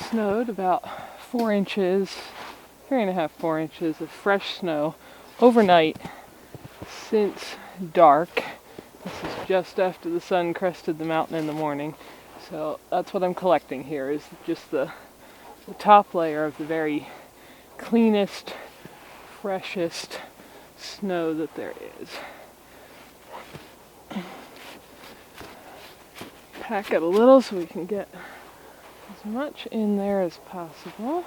snowed about 4 inches, 3.5, 4 inches of fresh snow overnight since dark. This is just after the sun crested the mountain in the morning. So that's what I'm collecting here, is just the top layer of the very cleanest, freshest snow that there is. Pack it a little so we can get as much in there as possible.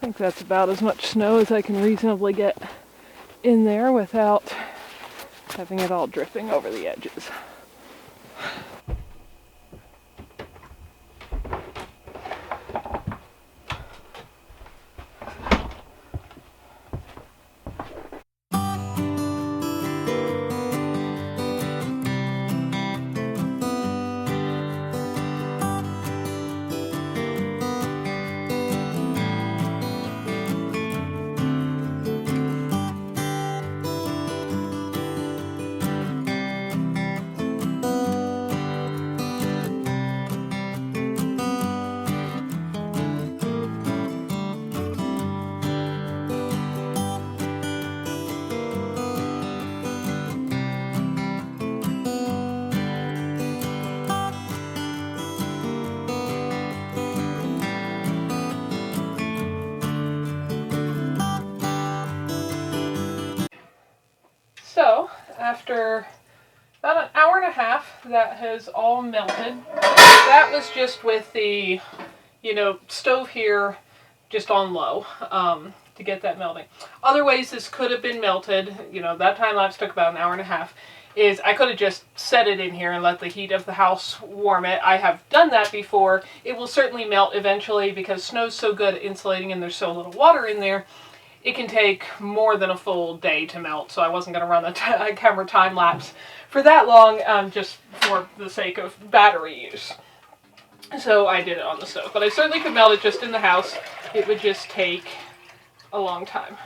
I think that's about as much snow as I can reasonably get in there without having it all dripping over the edges. So, after about an hour and a half, that has all melted. That was just with the, stove here just on low to get that melting. Other ways this could have been melted, that time lapse took about an hour and a half, is I could have just set it in here and let the heat of the house warm it. I have done that before. It will certainly melt eventually because snow's so good at insulating and there's so little water in there. It can take more than a full day to melt, so I wasn't going to run the camera time lapse for that long, just for the sake of battery use. So I did it on the stove, but I certainly could melt it just in the house. It would just take a long time.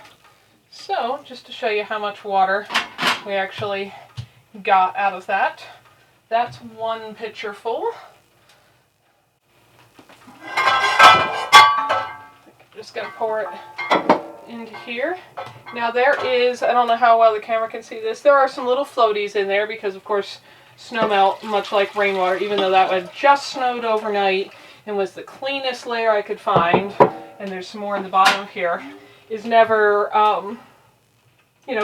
So, just to show you how much water we actually got out of that, that's 1 pitcher full. I'm just going to pour it into here. Now there is, I don't know how well the camera can see this, there are some little floaties in there because of course snow melt much like rainwater, even though that had just snowed overnight and was the cleanest layer I could find, and there's some more in the bottom here, is never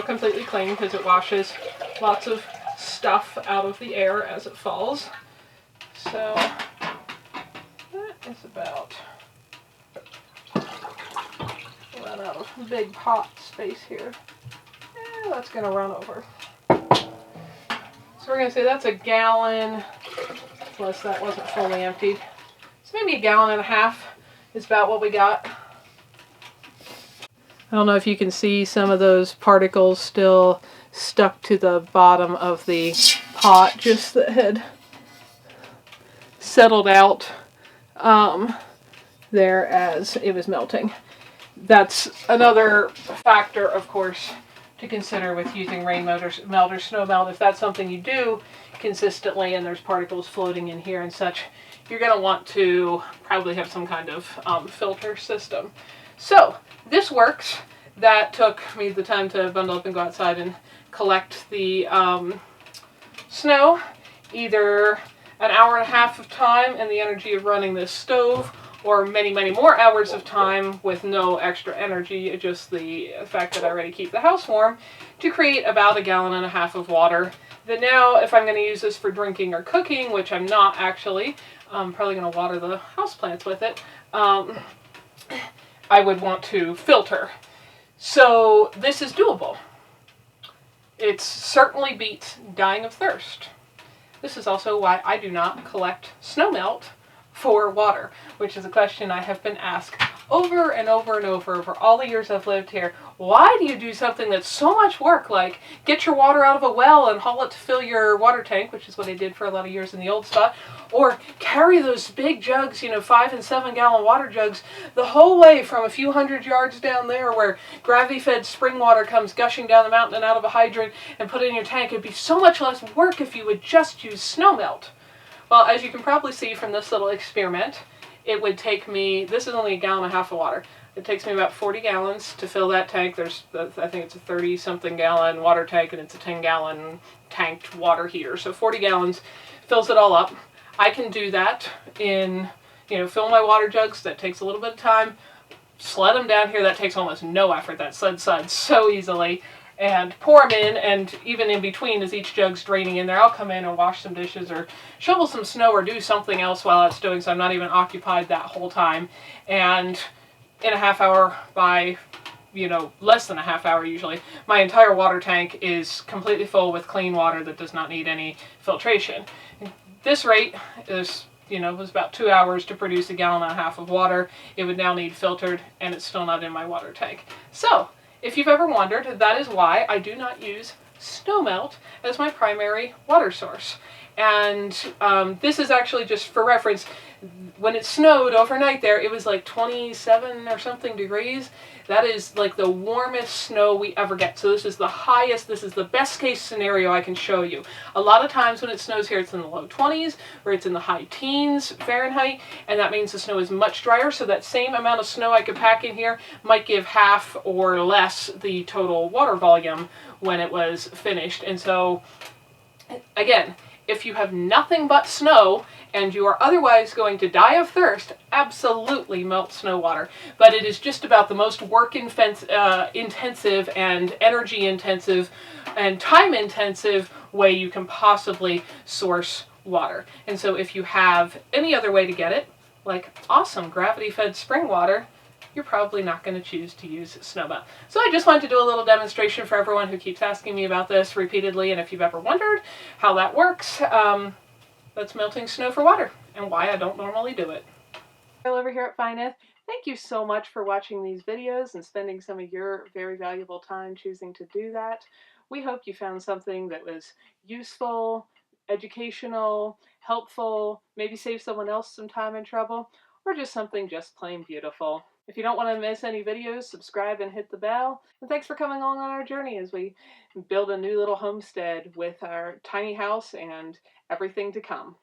completely clean because it washes lots of stuff out of the air as it falls. So that is about run out of big pot space here. That's going to run over. So we're going to say that's a gallon, plus that wasn't fully emptied. So maybe 1.5 gallons is about what we got. I don't know if you can see some of those particles still stuck to the bottom of the pot, just that had settled out there as it was melting. That's another factor, of course, to consider with using rain melt or snow melt. If that's something you do consistently and there's particles floating in here and such, you're going to want to probably have some kind of filter system. So this works. That took me the time to bundle up and go outside and collect the snow. Either an hour and a half of time and the energy of running this stove, or many, many more hours of time with no extra energy, just the fact that I already keep the house warm, to create about 1.5 gallons of water. That now, if I'm going to use this for drinking or cooking, which I'm not actually, I'm probably going to water the houseplants with it, I would want to filter. So this is doable. It certainly beats dying of thirst. This is also why I do not collect snowmelt for water, which is a question I have been asked over and over and over all the years I've lived here. Why do you do something that's so much work, like get your water out of a well and haul it to fill your water tank, which is what I did for a lot of years in the old spot, or carry those big jugs, 5 and 7 gallon water jugs, the whole way from a few hundred yards down there where gravity-fed spring water comes gushing down the mountain and out of a hydrant and put it in your tank? It'd be so much less work if you would just use snowmelt. Well, as you can probably see from this little experiment, it would take me, this is only 1.5 gallons of water. It takes me about 40 gallons to fill that tank. There's, I think it's a 30-something gallon water tank, and it's a 10-gallon tanked water heater. So 40 gallons fills it all up. I can do that in, fill my water jugs. That takes a little bit of time. Sled them down here. That takes almost no effort. That sled slides so easily. And pour them in, and even in between as each jug's draining in there, I'll come in and wash some dishes or shovel some snow or do something else while it's doing, so I'm not even occupied that whole time. And in a half hour, by less than a half hour usually, my entire water tank is completely full with clean water that does not need any filtration. This rate is, was about 2 hours to produce 1.5 gallons of water. It would now need filtered, and it's still not in my water tank. So, if you've ever wondered, that is why I do not use snowmelt as my primary water source. And this is actually just for reference. When it snowed overnight there, it was like 27 or something degrees. That is like the warmest snow we ever get. So this is the highest, this is the best case scenario I can show you. A lot of times when it snows here, it's in the low 20s or it's in the high teens Fahrenheit, and that means the snow is much drier. So that same amount of snow I could pack in here might give half or less the total water volume when it was finished. And so, again, if you have nothing but snow and you are otherwise going to die of thirst, absolutely melt snow water. But it is just about the most work intensive and energy intensive and time intensive way you can possibly source water. And so if you have any other way to get it, like awesome gravity-fed spring water, you're probably not going to choose to use snowmelt. So I just wanted to do a little demonstration for everyone who keeps asking me about this repeatedly, and if you've ever wondered how that works, that's melting snow for water, and why I don't normally do it. Over here at Fineth, thank you so much for watching these videos and spending some of your very valuable time choosing to do that. We hope you found something that was useful, educational, helpful, maybe save someone else some time and trouble, or just something just plain beautiful. If you don't want to miss any videos, subscribe and hit the bell. And thanks for coming along on our journey as we build a new little homestead with our tiny house and everything to come.